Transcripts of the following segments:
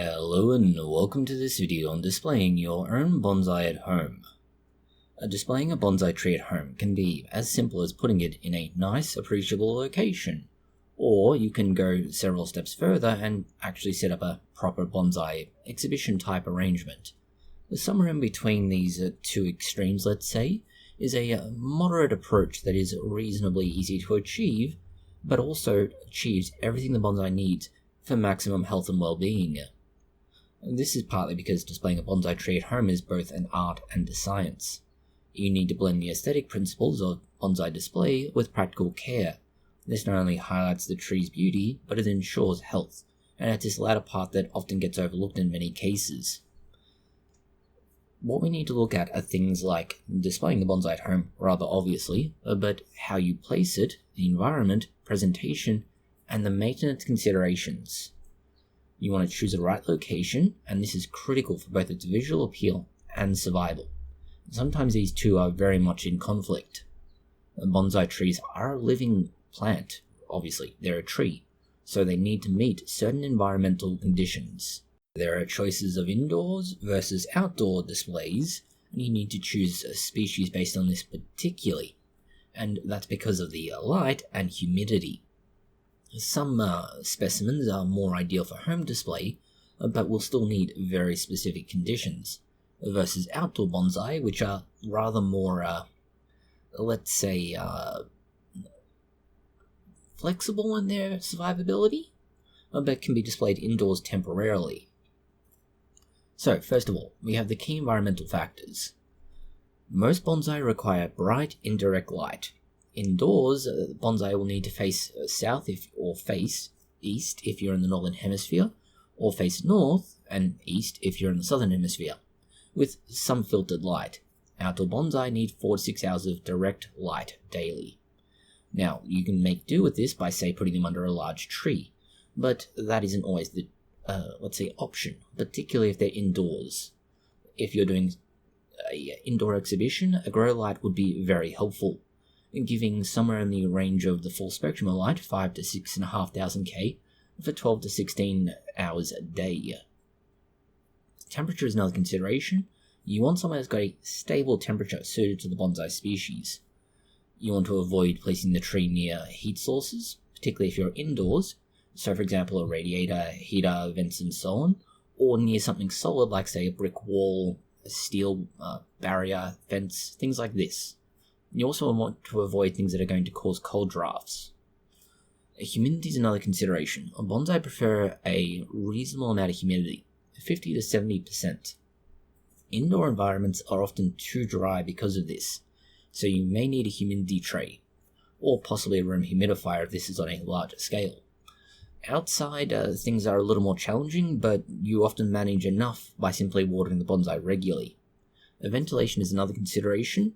Hello and welcome to this video on displaying your own bonsai at home. Displaying a bonsai tree at home can be as simple as putting it in a nice, appreciable location, or you can go several steps further and actually set up a proper bonsai exhibition type arrangement. Somewhere in between these two extremes, let's say, is a moderate approach that is reasonably easy to achieve, but also achieves everything the bonsai needs for maximum health and well-being. This is partly because displaying a bonsai tree at home is both an art and a science. You need to blend the aesthetic principles of bonsai display with practical care. This not only highlights the tree's beauty, but it ensures health, and it's this latter part that often gets overlooked in many cases. What we need to look at are things like displaying the bonsai at home, rather obviously, but how you place it, the environment, presentation, and the maintenance considerations. You want to choose the right location, and this is critical for both its visual appeal and survival. Sometimes these two are very much in conflict. Bonsai trees are a living plant, obviously, they're a tree, so they need to meet certain environmental conditions. There are choices of indoors versus outdoor displays, and you need to choose a species based on this particularly, and that's because of the light and humidity. Some specimens are more ideal for home display, but will still need very specific conditions, versus outdoor bonsai, which are rather more, let's say, flexible in their survivability, but can be displayed indoors temporarily. So, first of all, we have the key environmental factors. Most bonsai require bright, indirect light. Indoors, bonsai will need to face south or face east if you're in the northern hemisphere, or face north and east if you're in the southern hemisphere, with some filtered light. Outdoor bonsai need 4 to 6 hours of direct light daily. Now, you can make do with this by, say, putting them under a large tree, but that isn't always the let's say, option, particularly if they're indoors. If you're doing an indoor exhibition, a grow light would be very helpful, giving somewhere in the range of the full spectrum of light, 5 to 6,500 K, for 12 to 16 hours a day. Temperature is another consideration. You want somewhere that's got a stable temperature suited to the bonsai species. You want to avoid placing the tree near heat sources, particularly if you're indoors, so for example a radiator, heater, vents and so on, or near something solid like say a brick wall, a steel barrier, fence, things like this. You also want to avoid things that are going to cause cold drafts. Humidity is another consideration. Bonsai prefer a reasonable amount of humidity, 50 to 70%. Indoor environments are often too dry because of this, so you may need a humidity tray, or possibly a room humidifier if this is on a larger scale. Outside, things are a little more challenging, but you often manage enough by simply watering the bonsai regularly. Ventilation is another consideration,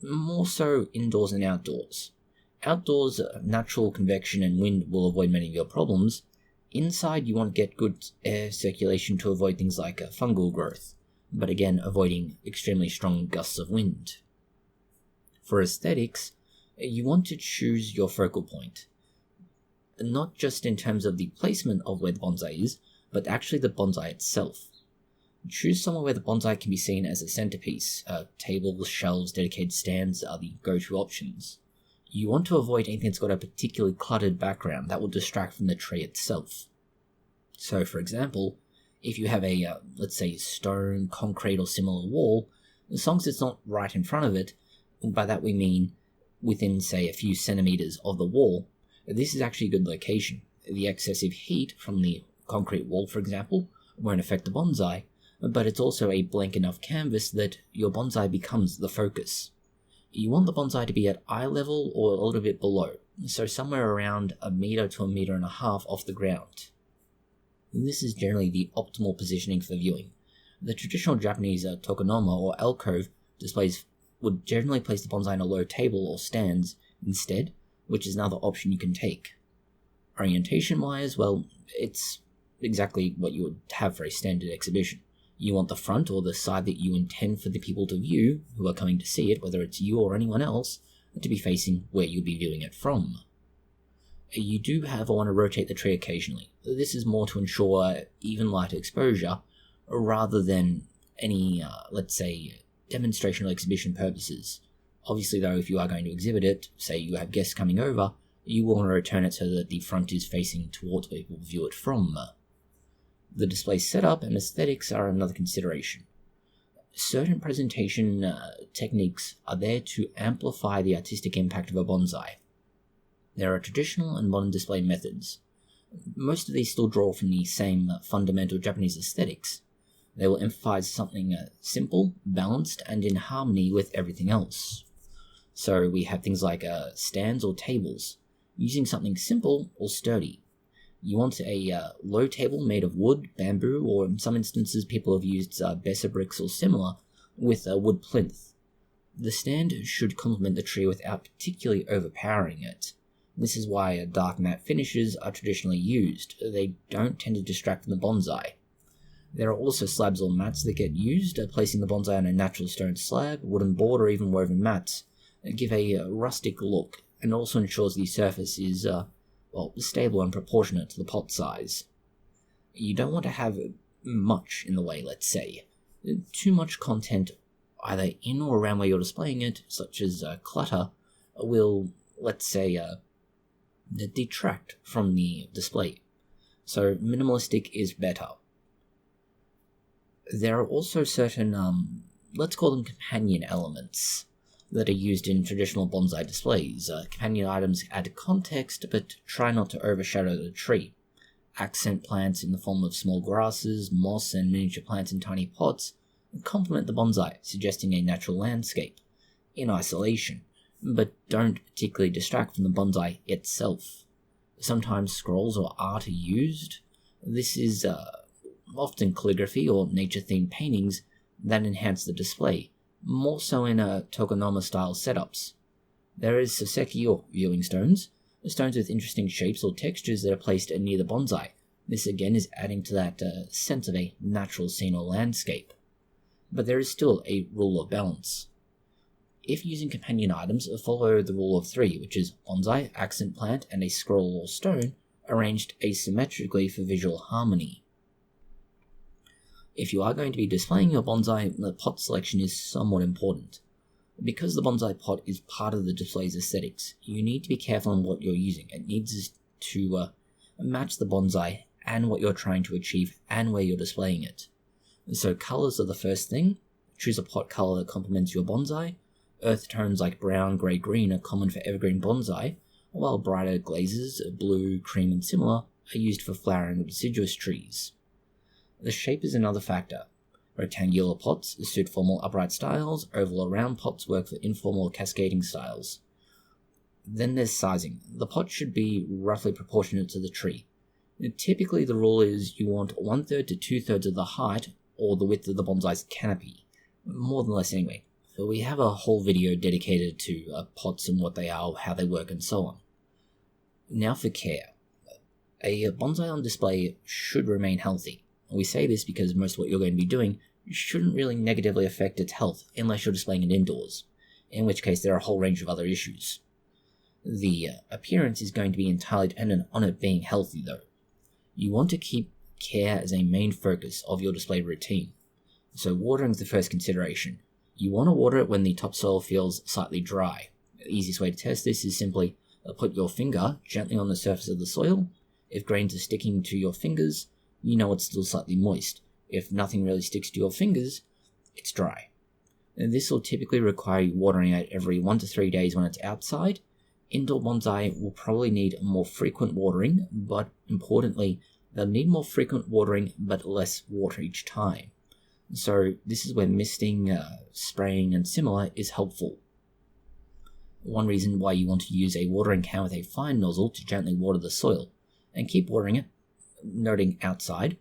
more so indoors and outdoors. Outdoors, natural convection and wind will avoid many of your problems. Inside, you want to get good air circulation to avoid things like fungal growth, but again, avoiding extremely strong gusts of wind. For aesthetics, you want to choose your focal point, not just in terms of the placement of where the bonsai is, but actually the bonsai itself. Choose somewhere where the bonsai can be seen as a centerpiece. Tables, shelves, dedicated stands are the go-to options. You want to avoid anything that's got a particularly cluttered background that will distract from the tree itself. So, for example, if you have a, let's say, stone, concrete, or similar wall, as long as it's not right in front of it, by that we mean within, say, a few centimeters of the wall, this is actually a good location. The excessive heat from the concrete wall, for example, won't affect the bonsai, but it's also a blank enough canvas that your bonsai becomes the focus. You want the bonsai to be at eye level or a little bit below, so somewhere around 1 meter to 1.5 meters off the ground. This is generally the optimal positioning for viewing. The traditional Japanese tokonoma or alcove displays would generally place the bonsai on a low table or stands instead, which is another option you can take. Orientation-wise, well, it's exactly what you would have for a standard exhibition. You want the front or the side that you intend for the people to view who are coming to see it, whether it's you or anyone else, to be facing where you'll be viewing it from. You do, however, want to rotate the tree occasionally. This is more to ensure even light exposure rather than any, let's say, demonstration or exhibition purposes. Obviously, though, if you are going to exhibit it, say you have guests coming over, you will want to return it so that the front is facing towards where people view it from. The display setup and aesthetics are another consideration. Certain presentation techniques are there to amplify the artistic impact of a bonsai. There are traditional and modern display methods. Most of these still draw from the same fundamental Japanese aesthetics. They will emphasize something simple, balanced, and in harmony with everything else. So we have things like stands or tables, using something simple or sturdy. You want a low table made of wood, bamboo, or in some instances people have used Besser bricks or similar, with a wood plinth. The stand should complement the tree without particularly overpowering it. This is why dark matte finishes are traditionally used. They don't tend to distract from the bonsai. There are also slabs or mats that get used, placing the bonsai on a natural stone slab, wooden board, or even woven mats, give a rustic look, and also ensures the surface is stable and proportionate to the pot size. You don't want to have much in the way, let's say. Too much content either in or around where you're displaying it, such as clutter, will, let's say, detract from the display. So minimalistic is better. There are also certain, let's call them companion elements, that are used in traditional bonsai displays. Companion items add context, but try not to overshadow the tree. Accent plants in the form of small grasses, moss, and miniature plants in tiny pots complement the bonsai, suggesting a natural landscape, in isolation, but don't particularly distract from the bonsai itself. Sometimes scrolls or art are used. This is often calligraphy or nature-themed paintings that enhance the display, more so in tokonoma-style setups. There is soseki or viewing stones with interesting shapes or textures that are placed near the bonsai. This again is adding to that sense of a natural scene or landscape. But there is still a rule of balance. If using companion items, follow the rule of 3, which is bonsai, accent plant, and a scroll or stone arranged asymmetrically for visual harmony. If you are going to be displaying your bonsai, the pot selection is somewhat important. Because the bonsai pot is part of the display's aesthetics, you need to be careful on what you're using. It needs to match the bonsai and what you're trying to achieve and where you're displaying it. So colors are the first thing. Choose a pot color that complements your bonsai. Earth tones like brown, grey, green are common for evergreen bonsai, while brighter glazes, blue, cream, and similar are used for flowering or deciduous trees. The shape is another factor. Rectangular pots suit formal upright styles, oval or round pots work for informal or cascading styles. Then there's sizing. The pot should be roughly proportionate to the tree. Typically the rule is you want 1/3 to 2/3 of the height or the width of the bonsai's canopy. More than less anyway. So we have a whole video dedicated to pots and what they are, how they work, and so on. Now for care. A bonsai on display should remain healthy. We say this because most of what you're going to be doing shouldn't really negatively affect its health unless you're displaying it indoors, in which case there are a whole range of other issues. The appearance is going to be entirely dependent on it being healthy though. You want to keep care as a main focus of your display routine. So watering is the first consideration. You want to water it when the topsoil feels slightly dry. The easiest way to test this is simply put your finger gently on the surface of the soil. If grains are sticking to your fingers, you know it's still slightly moist. If nothing really sticks to your fingers, it's dry. And this will typically require you watering it every 1 to 3 days when it's outside. Indoor bonsai will probably need more frequent watering, but importantly, they'll need more frequent watering but less water each time. So this is where misting, spraying, and similar is helpful. One reason why you want to use a watering can with a fine nozzle to gently water the soil, and keep watering it, noting outside,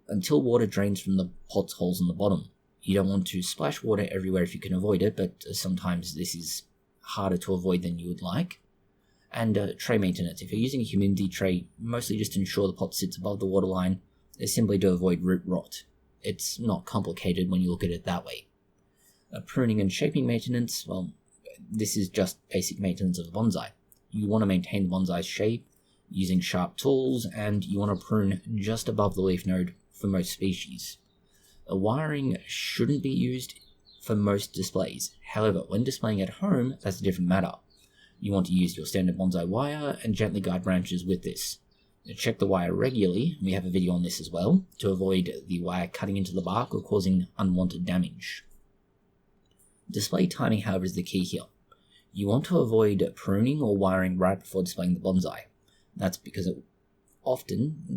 until water drains from the pot's holes on the bottom. You don't want to splash water everywhere if you can avoid it, but sometimes this is harder to avoid than you would like. And tray maintenance. If you're using a humidity tray, mostly just to ensure the pot sits above the waterline, is simply to avoid root rot. It's not complicated when you look at it that way. Pruning and shaping maintenance, well, this is just basic maintenance of the bonsai. You want to maintain the bonsai's shape, using sharp tools, and you want to prune just above the leaf node for most species. Wiring shouldn't be used for most displays. However, when displaying at home, that's a different matter. You want to use your standard bonsai wire and gently guide branches with this. Check the wire regularly, we have a video on this as well, to avoid the wire cutting into the bark or causing unwanted damage. Display timing, however, is the key here. You want to avoid pruning or wiring right before displaying the bonsai. That's because it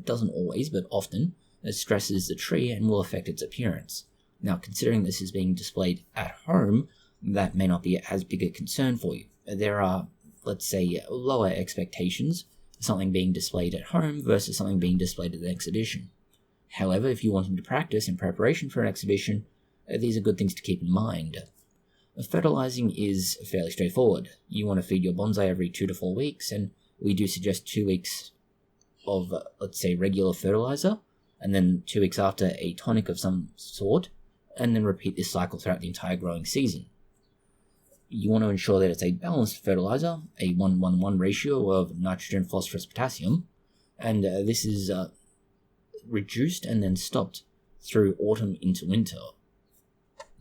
doesn't always, but often, it stresses the tree and will affect its appearance. Now, considering this is being displayed at home, that may not be as big a concern for you. There are, let's say, lower expectations for something being displayed at home versus something being displayed at an exhibition. However, if you're wanting to practice in preparation for an exhibition, these are good things to keep in mind. Fertilizing is fairly straightforward. You want to feed your bonsai every 2 to 4 weeks, and we do suggest 2 weeks of, let's say, regular fertilizer, and then 2 weeks after a tonic of some sort, and then repeat this cycle throughout the entire growing season. You want to ensure that it's a balanced fertilizer, a 1:1:1 ratio of nitrogen, phosphorus, potassium, and this is reduced and then stopped through autumn into winter.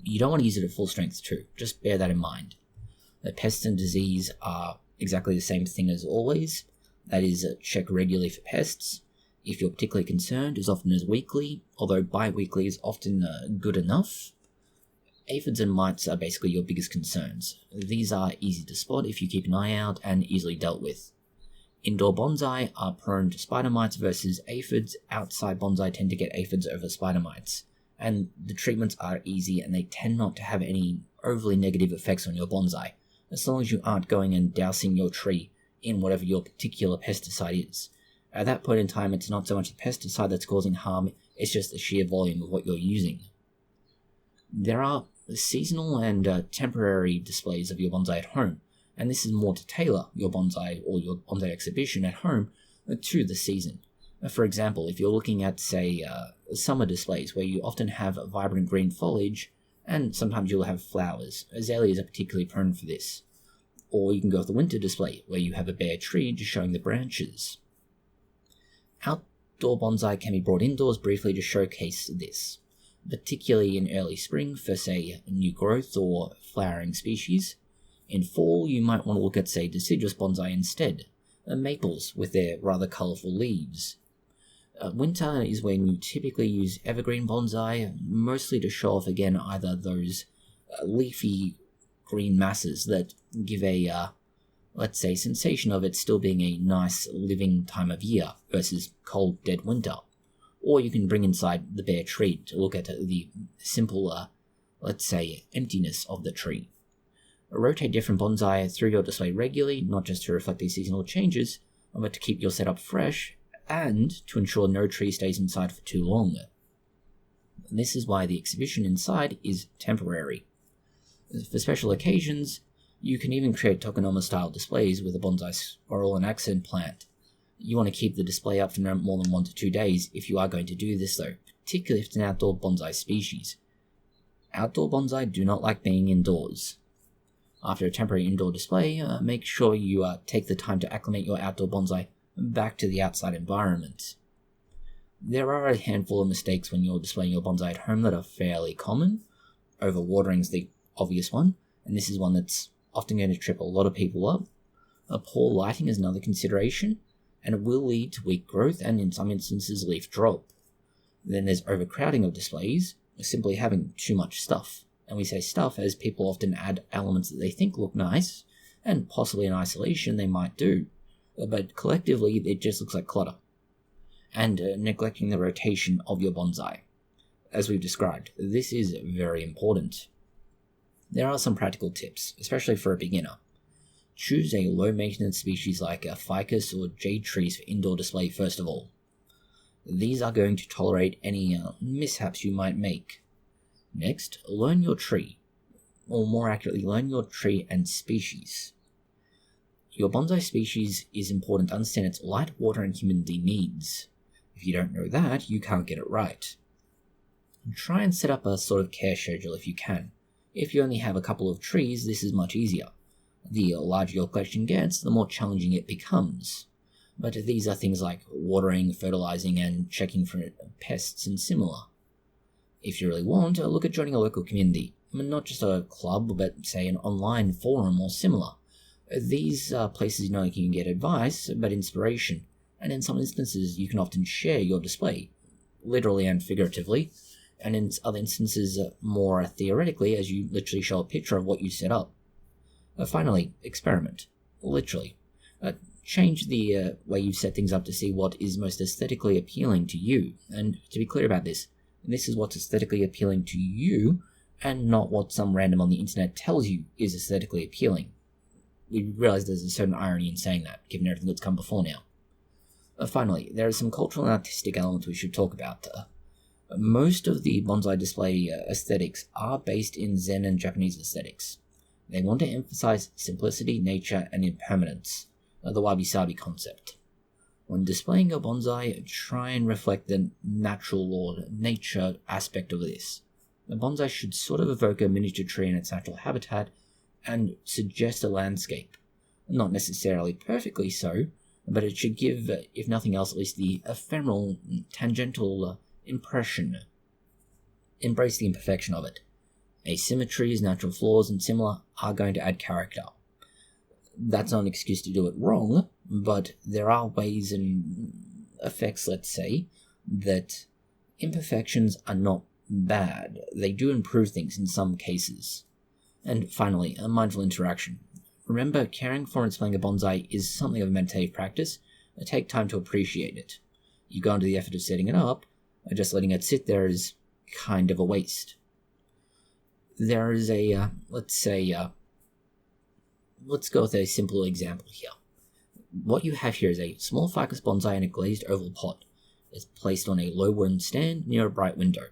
You don't want to use it at full strength too, just bear that in mind. The pests and disease are exactly the same thing as always, that is, check regularly for pests. If you're particularly concerned, as often as weekly, although bi-weekly is often good enough. Aphids and mites are basically your biggest concerns. These are easy to spot if you keep an eye out and easily dealt with. Indoor bonsai are prone to spider mites versus aphids. Outside bonsai tend to get aphids over spider mites. And the treatments are easy and they tend not to have any overly negative effects on your bonsai, as long as you aren't going and dousing your tree in whatever your particular pesticide is. At that point in time, it's not so much the pesticide that's causing harm, it's just the sheer volume of what you're using. There are seasonal and temporary displays of your bonsai at home, and this is more to tailor your bonsai or your bonsai exhibition at home to the season. For example, if you're looking at, say, summer displays where you often have vibrant green foliage and sometimes you'll have flowers, azaleas are particularly prone for this. Or you can go with the winter display where you have a bare tree just showing the branches. Outdoor bonsai can be brought indoors briefly to showcase this, particularly in early spring for, say, new growth or flowering species. In fall, you might want to look at, say, deciduous bonsai instead, maples with their rather colourful leaves. Winter is when you typically use evergreen bonsai, mostly to show off again either those leafy green masses that give a, let's say, sensation of it still being a nice living time of year versus cold, dead winter. Or you can bring inside the bare tree to look at the simple, let's say, emptiness of the tree. Rotate different bonsai through your display regularly, not just to reflect these seasonal changes, but to keep your setup fresh and to ensure no tree stays inside for too long. This is why the exhibition inside is temporary. For special occasions, you can even create tokonoma-style displays with a bonsai squirrel and accent plant. You want to keep the display up for no more than 1 to 2 days if you are going to do this though, particularly if it's an outdoor bonsai species. Outdoor bonsai do not like being indoors. After a temporary indoor display, make sure you take the time to acclimate your outdoor bonsai back to the outside environment. There are a handful of mistakes when you're displaying your bonsai at home that are fairly common. Overwatering is the obvious one, and this is one that's often going to trip a lot of people up. Poor lighting is another consideration, and it will lead to weak growth and in some instances leaf drop. Then there's overcrowding of displays, simply having too much stuff. And we say stuff as people often add elements that they think look nice, and possibly in isolation they might do, but collectively it just looks like clutter. And neglecting the rotation of your bonsai. As we've described, this is very important. There are some practical tips, especially for a beginner. Choose a low-maintenance species like a ficus or jade trees for indoor display first of all. These are going to tolerate any mishaps you might make. Next, learn your tree, or more accurately, learn your tree and species. Your bonsai species is important to understand its light, water, and humidity needs. If you don't know that, you can't get it right. Try and set up a sort of care schedule if you can. If you only have a couple of trees, this is much easier. The larger your collection gets, the more challenging it becomes. but these are things like watering, fertilizing, and checking for pests and similar. If you really want, look at joining a local community, not just a club, but say an online forum or similar. These are places not only can you get advice, but inspiration, and in some instances you can often share your display, literally and figuratively, and in other instances more theoretically as you literally show a picture of what you set up. Finally, experiment, literally. Change the way you set things up to see what is most aesthetically appealing to you, and to be clear about this is what's aesthetically appealing to you, and not what some random on the internet tells you is aesthetically appealing. We realize there's a certain irony in saying that, given everything that's come before now. Finally, there are some cultural and artistic elements we should talk about. Most of the bonsai display aesthetics are based in Zen and Japanese aesthetics. They want to emphasize simplicity, nature, and impermanence, the wabi-sabi concept. When displaying a bonsai, try and reflect the natural or nature aspect of this. The bonsai should sort of evoke a miniature tree in its natural habitat and suggest a landscape. Not necessarily perfectly so, but it should give, if nothing else, at least the ephemeral, tangential impression. Embrace the imperfection of it. Asymmetries, natural flaws, and similar are going to add character. That's not an excuse to do it wrong, but there are ways and effects, let's say, that imperfections are not bad. They do improve things in some cases. And finally, a mindful interaction. Remember, caring for and displaying a bonsai is something of a meditative practice. Take time to appreciate it. You go into the effort of setting it up, just letting it sit there is kind of a waste. There is a, let's go with a simple example here. What you have here is a small ficus bonsai in a glazed oval pot. It's placed on a low wooden stand near a bright window.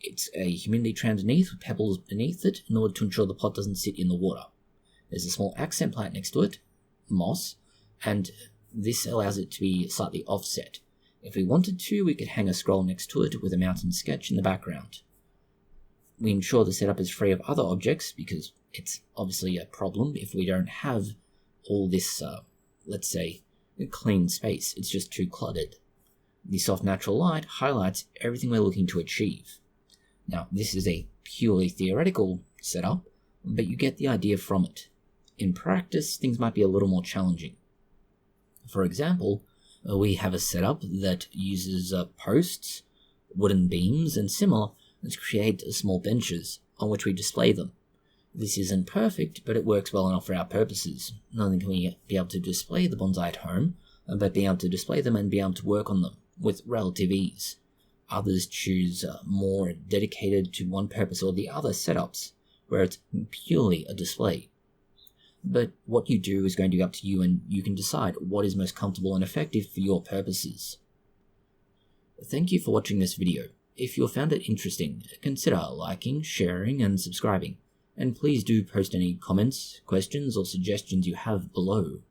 It's a humidity tray underneath with pebbles beneath it in order to ensure the pot doesn't sit in the water. There's a small accent plant next to it, moss, and this allows it to be slightly offset. If we wanted to, we could hang a scroll next to it with a mountain sketch in the background. We ensure the setup is free of other objects because it's obviously a problem if we don't have all this, let's say, clean space. It's just too cluttered. The soft natural light highlights everything we're looking to achieve. Now, this is a purely theoretical setup, but you get the idea from it. In practice, things might be a little more challenging. For example, we have a setup that uses posts, wooden beams, and similar to create small benches on which we display them. This isn't perfect, but it works well enough for our purposes. Not only can we be able to display the bonsai at home, but be able to display them and be able to work on them with relative ease. Others choose more dedicated to one purpose or the other setups, where it's purely a display. But what you do is going to be up to you, and you can decide what is most comfortable and effective for your purposes. Thank you for watching this video. If you found it interesting, consider liking, sharing, and subscribing. And please do post any comments, questions, or suggestions you have below.